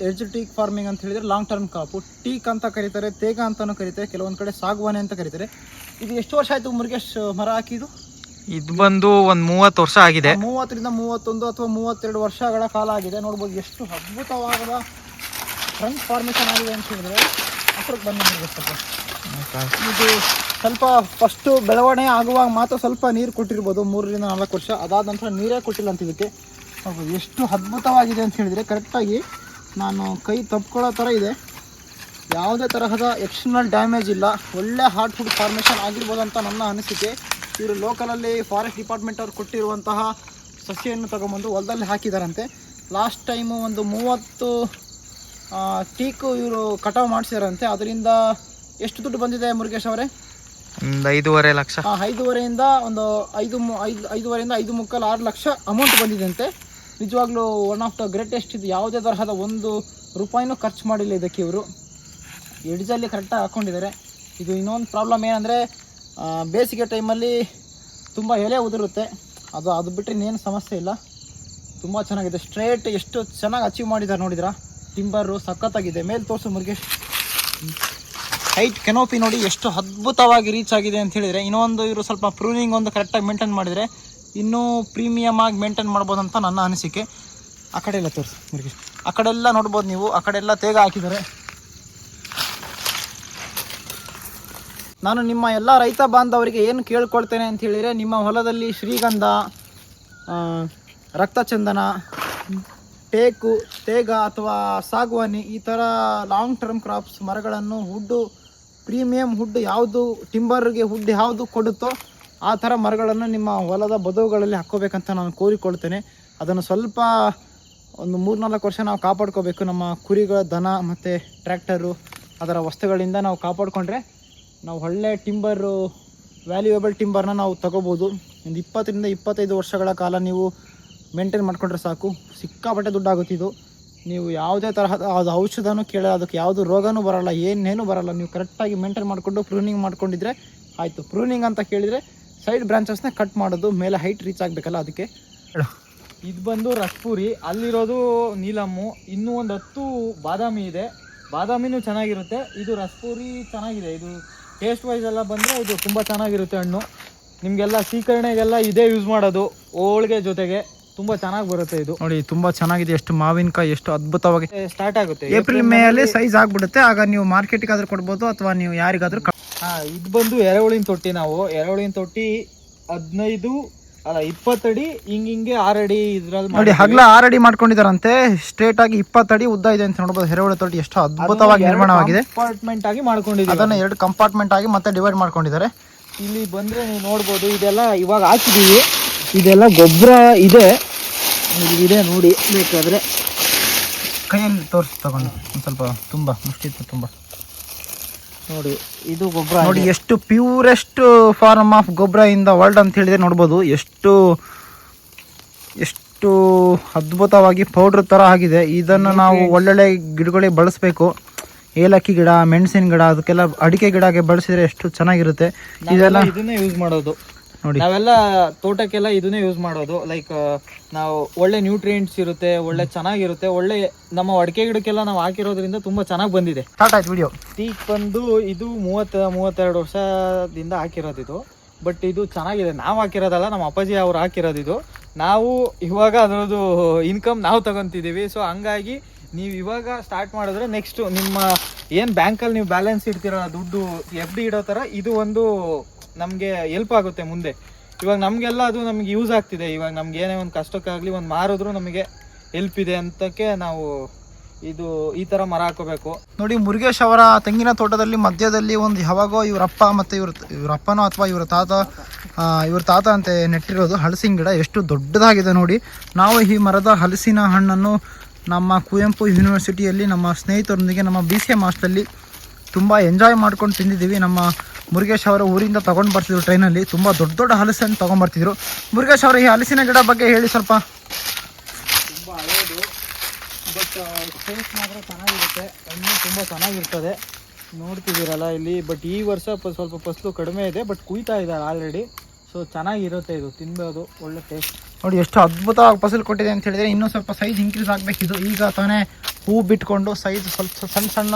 [SPEAKER 1] ಎಡ್ಜೋಟಿಕ್ ಫಾರ್ಮಿಂಗ್ ಅಂತ ಹೇಳಿದ್ರೆ ಲಾಂಗ್ ಟರ್ಮ್ ಕ್ರಾಪು. ಟೀಕ್ ಅಂತ ಕರೀತಾರೆ, ತೇಗ ಅಂತಾನು ಕರೀತಾರೆ, ಕೆಲವೊಂದು ಕಡೆ ಸಾಗುವಾನೆ ಅಂತ ಕರೀತಾರೆ. ಇದು ಎಷ್ಟು ವರ್ಷ ಆಯಿತು ಮುರುಗೇಶ್ ಮರ ಹಾಕಿದ್ದು?
[SPEAKER 2] ಇದು ಬಂದು ಒಂದು 30 ವರ್ಷ ಆಗಿದೆ.
[SPEAKER 1] 30ರಿಂದ 31 ಅಥವಾ 32 ವರ್ಷಗಳ ಕಾಲ ಆಗಿದೆ. ನೋಡ್ಬೋದು ಎಷ್ಟು ಅದ್ಭುತವಾದ ಟ್ರಂಕ್ ಫಾರ್ಮೇಷನ್ ಆಗಿದೆ ಅಂತ ಹೇಳಿದ್ರೆ. ಹತ್ರಕ್ಕೆ ಬನ್ನಿ ಮುರುಗೇಶ್ ಸ್ವಲ್ಪ. ಇದು ಸ್ವಲ್ಪ ಫಸ್ಟು ಬೆಳವಣಿಗೆ ಆಗುವಾಗ ಮಾತ್ರ ಸ್ವಲ್ಪ ನೀರು ಕೊಟ್ಟಿರ್ಬೋದು, 3ರಿಂದ 4 ವರ್ಷ. ಅದಾದ ನಂತರ ನೀರೇ ಕೊಟ್ಟಿಲ್ಲ ಅಂತ ಇದಕ್ಕೆ. ಎಷ್ಟು ಅದ್ಭುತವಾಗಿದೆ ಅಂತ ಹೇಳಿದರೆ ಕರೆಕ್ಟಾಗಿ ನಾನು ಕೈ ತಪ್ಕೊಳ್ಳೋ ಥರ ಇದೆ. ಯಾವುದೇ ತರಹದ ಎಕ್ಸ್ಟರ್ನಲ್ ಡ್ಯಾಮೇಜ್ ಇಲ್ಲ. ಒಳ್ಳೆ ಹಾರ್ಟ್ ಫುಡ್ ಫಾರ್ಮೇಷನ್ ಆಗಿರ್ಬೋದು ಅಂತ ನನ್ನ ಅನಿಸಿಕೆ. ಇವರು ಲೋಕಲಲ್ಲಿ ಫಾರೆಸ್ಟ್ ಡಿಪಾರ್ಟ್ಮೆಂಟ್ ಅವ್ರು ಕೊಟ್ಟಿರುವಂತಹ ಸಸಿಯನ್ನು ತಗೊಂಬಂದು ಹೊಲದಲ್ಲಿ ಹಾಕಿದಾರಂತೆ. ಲಾಸ್ಟ್ ಟೈಮು ಒಂದು 30 ಟೀಕು ಇವರು ಕಟಾವು ಮಾಡಿಸಿದಾರಂತೆ. ಅದರಿಂದ ಎಷ್ಟು ದುಡ್ಡು ಬಂದಿದೆ ಮುರುಗೇಶ್ ಅವರೇ?
[SPEAKER 2] ಒಂದು 5.5 ಲಕ್ಷ.
[SPEAKER 1] 5.5ರಿಂದ ಒಂದು 5.5ರಿಂದ 5.25 6 ಲಕ್ಷ ಅಮೌಂಟ್ ಬಂದಿದೆ ಅಂತೆ. ನಿಜವಾಗ್ಲೂ ಒನ್ ಆಫ್ ದ ಗ್ರೇಟೆಸ್ಟ್. ಇದು ಯಾವುದೇ ತರಹದ 1 ರೂಪಾಯಿನೂ ಖರ್ಚು ಮಾಡಿಲ್ಲ ಇದಕ್ಕೆ. ಇವರು ಎಡ್ಜಲ್ಲಿ ಕರೆಕ್ಟಾಗಿ ಹಾಕ್ಕೊಂಡಿದ್ದಾರೆ. ಇದು ಇನ್ನೊಂದು ಪ್ರಾಬ್ಲಮ್ ಏನಂದರೆ ಬೇಸಿಗೆ ಟೈಮಲ್ಲಿ ತುಂಬ ಎಲೆ ಉದುರುತ್ತೆ. ಅದು ಬಿಟ್ಟರೆ ಇನ್ನೇನು ಸಮಸ್ಯೆ ಇಲ್ಲ. ತುಂಬ ಚೆನ್ನಾಗಿದೆ. ಸ್ಟ್ರೇಟ್ ಎಷ್ಟು ಚೆನ್ನಾಗಿ ಅಚೀವ್ ಮಾಡಿದ್ದಾರೆ ನೋಡಿದ್ರಾ? ಟಿಂಬರು ಸಖತ್ತಾಗಿದೆ. ಮೇಲೆ ತೋರಿಸು ಮುರುಗೇಶ್. ಹೈಟ್ ಕೆನೋಪಿ ನೋಡಿ ಎಷ್ಟು ಅದ್ಭುತವಾಗಿ ರೀಚ್ ಆಗಿದೆ ಅಂತ ಹೇಳಿದರೆ. ಇನ್ನೊಂದು ಇವರು ಸ್ವಲ್ಪ ಪ್ರೂನಿಂಗ್ ಒಂದು ಕರೆಕ್ಟಾಗಿ ಮೇಂಟೈನ್ ಮಾಡಿದರೆ ಇನ್ನೂ ಪ್ರೀಮಿಯಮ್ ಆಗಿ ಮೇಂಟೈನ್ ಮಾಡ್ಬೋದು ಅಂತ ನನ್ನ ಅನಿಸಿಕೆ. ಆ ಕಡೆ ಎಲ್ಲ ತೋರಿಸಿ ಮುರುಗೇಶ್. ಆ ಕಡೆ ಎಲ್ಲ ನೋಡ್ಬೋದು ನೀವು. ಆ ಕಡೆ ಎಲ್ಲ ತೇಗ ಹಾಕಿದ್ದಾರೆ. ನಾನು ನಿಮ್ಮ ಎಲ್ಲ ರೈತ ಬಾಂಧವರಿಗೆ ಏನು ಕೇಳ್ಕೊಳ್ತೇನೆ ಅಂತ ಹೇಳಿದರೆ, ನಿಮ್ಮ ಹೊಲದಲ್ಲಿ ಶ್ರೀಗಂಧ, ರಕ್ತಚಂದನ, ಟೇಕು, ತೇಗ ಅಥವಾ ಸಾಗುವಾನಿ ಈ ಥರ ಲಾಂಗ್ ಟರ್ಮ್ ಕ್ರಾಪ್ಸ್ ಮರಗಳನ್ನು ಹುಡ್ಡು, ಪ್ರೀಮಿಯಂ ಹುಡ್ ಯಾವುದು, ಟಿಂಬರ್ಗೆ ಹುಡ್ ಯಾವುದು ಕೊಡುತ್ತೋ ಆ ಥರ ಮರಗಳನ್ನು ನಿಮ್ಮ ಹೊಲದ ಬದುಗಳಲ್ಲಿ ಹಾಕ್ಕೋಬೇಕಂತ ನಾನು ಕೋರಿಕೊಳ್ತೇನೆ. ಅದನ್ನು ಸ್ವಲ್ಪ ಒಂದು 3-4 ವರ್ಷ ನಾವು ಕಾಪಾಡ್ಕೋಬೇಕು. ನಮ್ಮ ಕುರಿಗಳ, ದನ ಮತ್ತು ಟ್ರ್ಯಾಕ್ಟರು ಅದರ ವಸ್ತುಗಳಿಂದ ನಾವು ಕಾಪಾಡಿಕೊಂಡ್ರೆ ನಾವು ಒಳ್ಳೆ ಟಿಂಬರು, ವ್ಯಾಲ್ಯೂಯೇಬಲ್ ಟಿಂಬರ್ನ ನಾವು ತಗೋಬೋದು. ಒಂದು 20ರಿಂದ 25 ವರ್ಷಗಳ ಕಾಲ ನೀವು ಮೇಂಟೈನ್ ಮಾಡಿಕೊಂಡ್ರೆ ಸಾಕು. ಸಿಕ್ಕಾಪಟ್ಟೆ ದುಡ್ಡಾಗುತ್ತೆ ಇದು. ನೀವು ಯಾವುದೇ ತರಹದ ಅದು ಔಷಧನೂ ಕೇಳೋ, ಅದಕ್ಕೆ ಯಾವುದು ರೋಗನೂ ಬರೋಲ್ಲ, ಏನೇನೂ ಬರೋಲ್ಲ. ನೀವು ಕರೆಕ್ಟಾಗಿ ಮೇಂಟೈನ್ ಮಾಡಿಕೊಂಡು ಪ್ರೂನಿಂಗ್ ಮಾಡ್ಕೊಂಡಿದ್ರೆ ಆಯಿತು. ಪ್ರೂನಿಂಗ್ ಅಂತ ಕೇಳಿದರೆ ಸೈಡ್ ಬ್ರಾಂಚಸ್ನ ಕಟ್ ಮಾಡೋದು, ಮೇಲೆ ಹೈಟ್ ರೀಚ್ ಆಗಬೇಕಲ್ಲ ಅದಕ್ಕೆ.
[SPEAKER 2] ಇದು ಬಂದು ರಸ್ಪೂರಿ, ಅಲ್ಲಿರೋದು ನೀಲಮ್ಮು. ಇನ್ನೂ ಒಂದು 10 ಬಾದಾಮಿ ಇದೆ. ಬಾದಾಮಿನೂ ಚೆನ್ನಾಗಿರುತ್ತೆ. ಇದು ರಸ್ಪೂರಿ ಚೆನ್ನಾಗಿದೆ. ಇದು ಟೇಸ್ಟ್ ವೈಸ್ ಎಲ್ಲ ಬಂದರೆ ಇದು ತುಂಬ ಚೆನ್ನಾಗಿರುತ್ತೆ ಹಣ್ಣು. ನಿಮಗೆಲ್ಲ ಸ್ವೀಕರಣೆಗೆಲ್ಲ ಇದೇ ಯೂಸ್ ಮಾಡೋದು, ಹೋಳಿಗೆ ಜೊತೆಗೆ ತುಂಬ ಚೆನ್ನಾಗಿ ಬರುತ್ತೆ. ಇದು
[SPEAKER 1] ನೋಡಿ ತುಂಬ ಚೆನ್ನಾಗಿದೆ. ಎಷ್ಟು ಮಾವಿನಕಾಯಿ ಎಷ್ಟು ಅದ್ಭುತವಾಗಿ
[SPEAKER 2] ಸ್ಟಾರ್ಟ್ ಆಗುತ್ತೆ.
[SPEAKER 1] ಏಪ್ರಿಲ್ ಮೇ ಅಲ್ಲಿ ಸೈಜ್ ಆಗ್ಬಿಡುತ್ತೆ. ಆಗ ನೀವು ಮಾರ್ಕೆಟ್ಗೆ ಆದ್ರೂ ಕೊಡ್ಬೋದು ಅಥವಾ ನೀವು ಯಾರಿಗಾದ್ರೂ.
[SPEAKER 2] ಇದು ಬಂದು ಎರೆಹುಳಿನ ತೊಟ್ಟಿ. ನಾವು ಎರೆಹುಳಿನ ತೊಟ್ಟಿ 20 ಅಡಿ ಹಿಂಗೆ 6 ಅಡಿ ಇದ್ರಲ್ಲಿ
[SPEAKER 1] ನೋಡಿ ಹಗ್ಲ 6 ಅಡಿ ಮಾಡ್ಕೊಂಡಿದಾರಂತೆ. ಸ್ಟ್ರೇಟ್ ಆಗಿ 20 ಅಡಿ ಉದ್ದ ಇದೆ ಅಂತ ನೋಡಬಹುದು. ಎರೆಹುಳ ತೊಟ್ಟಿ ಎಷ್ಟು ಅದ್ಭುತವಾಗಿ ನಿರ್ಮಾಣವಾಗಿದೆ.
[SPEAKER 2] ಕಂಪಾರ್ಟ್ಮೆಂಟ್ ಆಗಿ ಮಾಡ್ಕೊಂಡಿದ್ದಾರೆ.
[SPEAKER 1] ಅದನ್ನ 2 ಕಂಪಾರ್ಟ್ಮೆಂಟ್ ಆಗಿ ಮತ್ತೆ ಡಿವೈಡ್ ಮಾಡ್ಕೊಂಡಿದ್ದಾರೆ.
[SPEAKER 2] ಇಲ್ಲಿ ಬಂದ್ರೆ ನೀವು ನೋಡ್ಬೋದು, ಇದೆಲ್ಲ ಇವಾಗ ಹಾಕಿದೀವಿ. ಇದೆಲ್ಲ ಗೊಬ್ಬರ ಇದೆ ನೋಡಿ. ಬೇಕಾದ್ರೆ
[SPEAKER 1] ಕೈಯಲ್ಲಿ ತೋರಿಸಿ ತಗೊಂಡು ಒಂದು ಸ್ವಲ್ಪ ತುಂಬ ಮುಷ್ಟಿತ್ತು ತುಂಬ
[SPEAKER 2] ನೋಡಿ. ಇದು ಗೊಬ್ಬರ
[SPEAKER 1] ನೋಡಿ ಎಷ್ಟು ಪ್ಯೂರೆಸ್ಟ್ ಫಾರ್ಮ್ ಆಫ್ ಗೊಬ್ಬರ ಇನ್ ದ ವರ್ಲ್ಡ್ ಅಂತ ಹೇಳಿದ್ರೆ ನೋಡ್ಬೋದು. ಎಷ್ಟು ಅದ್ಭುತವಾಗಿ ಪೌಡ್ರ್ ಥರ ಆಗಿದೆ. ಇದನ್ನು ನಾವು ಒಳ್ಳೊಳ್ಳೆ ಗಿಡಗಳಿಗೆ ಬಳಸಬೇಕು. ಏಲಕ್ಕಿ ಗಿಡ, ಮೆಣಸಿನ ಗಿಡ, ಅದಕ್ಕೆಲ್ಲ ಅಡಿಕೆ ಗಿಡಕ್ಕೆ ಬಳಸಿದ್ರೆ ಎಷ್ಟು ಚೆನ್ನಾಗಿರುತ್ತೆ. ಇದೆಲ್ಲ
[SPEAKER 2] ಇದನ್ನೇ ಯೂಸ್ ಮಾಡೋದು
[SPEAKER 1] ನೋಡಿ.
[SPEAKER 2] ನಾವೆಲ್ಲ ತೋಟಕ್ಕೆಲ್ಲ ಇದನ್ನೇ ಯೂಸ್ ಮಾಡೋದು. ಲೈಕ್ ನಾವು ಒಳ್ಳೆ ನ್ಯೂಟ್ರಿಯೆಂಟ್ಸ್ ಇರುತ್ತೆ, ಒಳ್ಳೆ ಚೆನ್ನಾಗಿರುತ್ತೆ. ಒಳ್ಳೆ ನಮ್ಮ ಅಡಿಕೆ ಗಿಡಕ್ಕೆಲ್ಲ ನಾವು ಹಾಕಿರೋದ್ರಿಂದ ತುಂಬಾ ಚೆನ್ನಾಗಿ ಬಂದಿದೆ.
[SPEAKER 1] ಸ್ಟಾರ್ಟ್ ಆಯ್ತು ವಿಡಿಯೋ.
[SPEAKER 2] ಟೀಕ್ ಬಂದು ಇದು 30-32 ವರ್ಷದಿಂದ ಹಾಕಿರೋದು ಇದು. ಬಟ್ ಇದು ಚೆನ್ನಾಗಿದೆ. ನಾವು ಹಾಕಿರೋದಲ್ಲ, ನಮ್ಮ ಅಪ್ಪಾಜಿ ಅವ್ರು ಹಾಕಿರೋದು ಇದು. ನಾವು ಇವಾಗ ಅದರದ್ದು ಇನ್ಕಮ್ ನಾವು ತಗೊಂತಿದ್ದೀವಿ. ಸೊ ಹಂಗಾಗಿ ನೀವು ಇವಾಗ ಸ್ಟಾರ್ಟ್ ಮಾಡಿದ್ರೆ ನೆಕ್ಸ್ಟ್ ನಿಮ್ಮ ಏನು ಬ್ಯಾಂಕಲ್ಲಿ ನೀವು ಬ್ಯಾಲೆನ್ಸ್ ಇಡ್ತೀರಲ್ಲ ದುಡ್ಡು, FD ಇಡೋ ಥರ ಇದು ಒಂದು ನಮಗೆ ಹೆಲ್ಪ್ ಆಗುತ್ತೆ ಮುಂದೆ. ಇವಾಗ ನಮಗೆಲ್ಲ ಅದು ನಮ್ಗೆ ಯೂಸ್ ಆಗ್ತಿದೆ. ಇವಾಗ ನಮ್ಗೆ ಏನೇ ಒಂದು ಕಷ್ಟಕ್ಕಾಗಲಿ ಒಂದು ಮಾರಿದ್ರು ನಮಗೆ ಹೆಲ್ಪ್ ಇದೆ ಅಂತಕ್ಕೆ ನಾವು ಇದು ಈ ಥರ ಮರ ಹಾಕೋಬೇಕು.
[SPEAKER 1] ನೋಡಿ ಮುರುಗೇಶ್ ಅವರ ತೆಂಗಿನ ತೋಟದಲ್ಲಿ ಮಧ್ಯದಲ್ಲಿ ಒಂದು ಯಾವಾಗೋ ಇವರಪ್ಪ ಮತ್ತು ಇವರಪ್ಪನೋ ಅಥವಾ ಇವ್ರ ತಾತ ಅಂತ ನೆಟ್ಟಿರೋದು ಹಲಸಿನ ಗಿಡ. ಎಷ್ಟು ದೊಡ್ಡದಾಗಿದೆ ನೋಡಿ. ನಾವು ಈ ಮರದ ಹಲಸಿನ ಹಣ್ಣನ್ನು ನಮ್ಮ ಕುವೆಂಪು ಯೂನಿವರ್ಸಿಟಿಯಲ್ಲಿ ನಮ್ಮ ಸ್ನೇಹಿತರೊಂದಿಗೆ ನಮ್ಮ BCM ಹಾಸ್ಟೆಲಲ್ಲಿ ತುಂಬ ಎಂಜಾಯ್ ಮಾಡ್ಕೊಂಡು ತಿಂದಿದ್ದೀವಿ. ನಮ್ಮ ಮುರುಗೇಶ್ ಅವರ ಊರಿಂದ ತೊಗೊಂಡು ಬರ್ತಿದ್ರು ಟ್ರೈನಲ್ಲಿ. ತುಂಬ ದೊಡ್ಡ ದೊಡ್ಡ ಹಲಸನ್ನು ತೊಗೊಂಡ್ಬರ್ತಿದ್ರು. ಮುರುಗೇಶ್ ಅವರ ಈ ಹಲಸಿನ ಗಿಡ ಬಗ್ಗೆ ಹೇಳಿ ಸ್ವಲ್ಪ.
[SPEAKER 2] ತುಂಬ ಹಳೆಯದು, ಬಟ್ ಟೇಸ್ಟ್ ಮಾತ್ರ ಚೆನ್ನಾಗಿರುತ್ತೆ, ಹಣ್ಣು ತುಂಬ ಚೆನ್ನಾಗಿರ್ತದೆ. ನೋಡ್ತಿದ್ದೀರಲ್ಲ ಇಲ್ಲಿ. ಬಟ್ ಈ ವರ್ಷ ಸ್ವಲ್ಪ ಫಸಲು ಕಡಿಮೆ ಇದೆ, ಬಟ್ ಕುಯ್ತಾ ಇದ್ದಾರೆ ಆಲ್ರೆಡಿ. ಸೊ ಚೆನ್ನಾಗಿರುತ್ತೆ, ಇದು ತಿನ್ಬೋದು, ಒಳ್ಳೆ ಟೇಸ್ಟ್.
[SPEAKER 1] ನೋಡಿ ಎಷ್ಟು ಅದ್ಭುತವಾಗಿ ಫಸಲು ಕೊಟ್ಟಿದೆ ಅಂತ ಹೇಳಿದರೆ. ಇನ್ನೂ ಸ್ವಲ್ಪ ಸೈಜ್ ಇನ್ಕ್ರೀಸ್ ಆಗಬೇಕಿದು. ಈಗ ತಾನೇ ಹೂ ಬಿಟ್ಕೊಂಡು ಸೈಜ್ ಸ್ವಲ್ಪ ಸಣ್ಣ ಸಣ್ಣ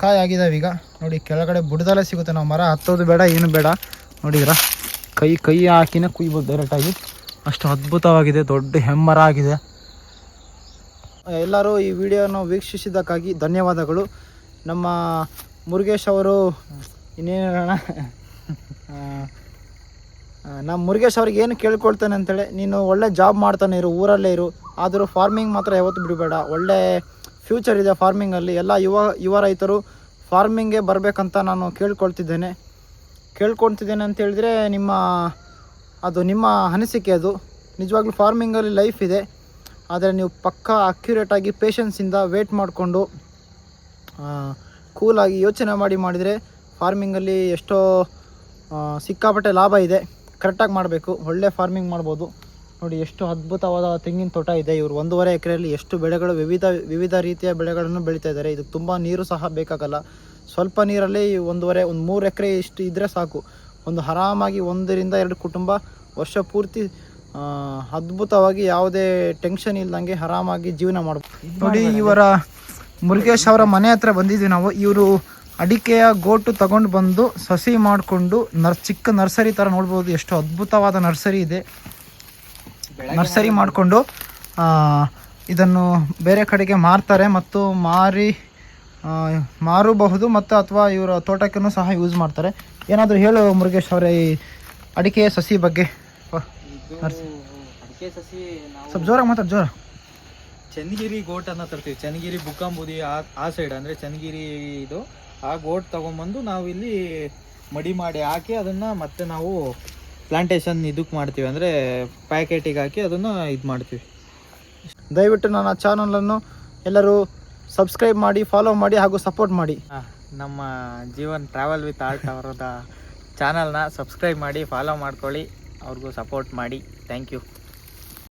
[SPEAKER 1] ಕಾಯಿ ಆಗಿದ್ದಾವೆ ಈಗ. ನೋಡಿ ಕೆಳಗಡೆ ಬುಡದಲ್ಲೇ ಸಿಗುತ್ತೆ, ನಾವು ಮರ ಹತ್ತೋದು ಬೇಡ, ಏನು ಬೇಡ. ನೋಡಿದ್ರಾ, ಕೈ ಹಾಕಿನೇ ಕುಯ್ಬೋದು ಡೈರೆಕ್ಟಾಗಿ. ಅಷ್ಟು ಅದ್ಭುತವಾಗಿದೆ, ದೊಡ್ಡ ಹೆಮ್ಮರ ಆಗಿದೆ. ಎಲ್ಲರೂ ಈ ವಿಡಿಯೋನ ವೀಕ್ಷಿಸಿದ್ದಕ್ಕಾಗಿ ಧನ್ಯವಾದಗಳು. ನಮ್ಮ ಮುರುಗೇಶ್ ಅವರು ಇನ್ನೇನು ಹೇಳೋಣ, ನಮ್ಮ ಮುರುಗೇಶ್ ಅವ್ರಿಗೆ ಏನು ಕೇಳ್ಕೊಳ್ತಾನೆ ಅಂತೇಳಿ, ನೀನು ಒಳ್ಳೆ ಜಾಬ್ ಮಾಡ್ತಾನೆ ಇರು, ಊರಲ್ಲೇ ಇರು, ಆದರೂ ಫಾರ್ಮಿಂಗ್ ಮಾತ್ರ ಯಾವತ್ತೂ ಬಿಡಬೇಡ. ಒಳ್ಳೆ ಫ್ಯೂಚರ್ ಇದೆ ಫಾರ್ಮಿಂಗಲ್ಲಿ. ಎಲ್ಲ ಯುವ ರೈತರು ಫಾರ್ಮಿಂಗ್ಗೆ ಬರಬೇಕಂತ ನಾನು ಕೇಳ್ಕೊಳ್ತಿದ್ದೇನೆ ಅಂತ ಹೇಳಿದ್ರೆ ನಿಮ್ಮ ಅನಿಸಿಕೆ ಅದು. ನಿಜವಾಗ್ಲೂ ಫಾರ್ಮಿಂಗಲ್ಲಿ ಲೈಫ್ ಇದೆ, ಆದರೆ ನೀವು ಪಕ್ಕಾ ಅಕ್ಯುರೇಟಾಗಿ ಪೇಷನ್ಸಿಂದ ವೇಟ್ ಮಾಡಿಕೊಂಡು ಕೂಲಾಗಿ ಯೋಚನೆ ಮಾಡಿದರೆ ಫಾರ್ಮಿಂಗಲ್ಲಿ ಎಷ್ಟೋ ಸಿಕ್ಕಾಪಟ್ಟೆ ಲಾಭ ಇದೆ. ಕರೆಕ್ಟಾಗಿ ಮಾಡಬೇಕು, ಒಳ್ಳೆ ಫಾರ್ಮಿಂಗ್ ಮಾಡ್ಬೋದು. ನೋಡಿ ಎಷ್ಟು ಅದ್ಭುತವಾದ ತೆಂಗಿನ ತೋಟ ಇದೆ. ಇವರು 1.5 ಎಕರೆಯಲ್ಲಿ ಎಷ್ಟು ಬೆಳೆಗಳು, ವಿವಿಧ ರೀತಿಯ ಬೆಳೆಗಳನ್ನು ಬೆಳೀತಾ ಇದ್ದಾರೆ. ಇದಕ್ಕೆ ತುಂಬ ನೀರು ಸಹ ಬೇಕಾಗಲ್ಲ. ಸ್ವಲ್ಪ ನೀರಲ್ಲಿ 3 ಎಕರೆ ಇಷ್ಟು ಇದ್ದರೆ ಸಾಕು. ಆರಾಮಾಗಿ 1 ರಿಂದ 2 ಕುಟುಂಬ ವರ್ಷ ಪೂರ್ತಿ ಅದ್ಭುತವಾಗಿ ಯಾವುದೇ ಟೆನ್ಷನ್ ಇಲ್ದಂಗೆ ಆರಾಮಾಗಿ ಜೀವನ ಮಾಡ್ಬೋದು. ನೋಡಿ, ಇವರ ಮುರುಗೇಶ್ ಅವರ ಮನೆ ಹತ್ರ ಬಂದಿದ್ವಿ ನಾವು. ಇವರು ಅಡಿಕೆಯ ಗೋಟು ತಗೊಂಡು ಬಂದು ಸಸಿ ಮಾಡಿಕೊಂಡು ಚಿಕ್ಕ ನರ್ಸರಿ ಥರ ನೋಡ್ಬೋದು. ಎಷ್ಟು ಅದ್ಭುತವಾದ ನರ್ಸರಿ ಇದೆ. ನರ್ಸರಿ ಮಾಡಿಕೊಂಡು ಇದನ್ನು ಬೇರೆ ಕಡೆಗೆ ಮಾರ್ತಾರೆ ಮತ್ತು ಮಾರಬಹುದು ಮತ್ತು ಅಥವಾ ಇವರ ತೋಟಕ್ಕೂ ಸಹ ಯೂಸ್ ಮಾಡ್ತಾರೆ. ಏನಾದರೂ ಹೇಳು ಮುರುಗೇಶ್ ಅವರ ಈ ಅಡಿಕೆ ಸಸಿ ಬಗ್ಗೆ.
[SPEAKER 2] ಅಡಿಕೆ ಸಸಿ
[SPEAKER 1] ಸ್ವಲ್ಪ ಜೋರಾಗಿ ಮಾತಾಡಿ, ಜೋರ.
[SPEAKER 2] ಚನ್ನಗಿರಿ ಗೋಟನ್ನು ತರ್ತೀವಿ. ಚನ್ನಗಿರಿ ಬುಕ್ಕಾಂಬುದಿ ಆ ಸೈಡ್, ಅಂದರೆ ಚನ್ನಗಿರಿ ಇದು ಆ ಗೋಟ್ ತೊಗೊಂಬಂದು ನಾವು ಇಲ್ಲಿ ಮಡಿ ಮಾಡಿ ಹಾಕಿ ಅದನ್ನು ಮತ್ತೆ ನಾವು ಪ್ಲಾಂಟೇಶನ್ ಇದಕ್ಕೆ ಮಾಡ್ತೀವಿ, ಅಂದರೆ ಪ್ಯಾಕೆಟಿಗೆ ಹಾಕಿ ಅದನ್ನು ಇದು ಮಾಡ್ತೀವಿ.
[SPEAKER 1] ದಯವಿಟ್ಟು ನನ್ನ ಚಾನಲನ್ನು ಎಲ್ಲರೂ ಸಬ್ಸ್ಕ್ರೈಬ್ ಮಾಡಿ, ಫಾಲೋ ಮಾಡಿ ಹಾಗೂ ಸಪೋರ್ಟ್ ಮಾಡಿ.
[SPEAKER 2] ನಮ್ಮ ಜೀವನ್ ಟ್ರಾವೆಲ್ ವಿತ್ ಆರ್ಟ್ ಅವರದ ಚಾನಲ್ನ ಸಬ್ಸ್ಕ್ರೈಬ್ ಮಾಡಿ, ಫಾಲೋ ಮಾಡ್ಕೊಳ್ಳಿ, ಅವ್ರಿಗೂ ಸಪೋರ್ಟ್ ಮಾಡಿ. Thank you.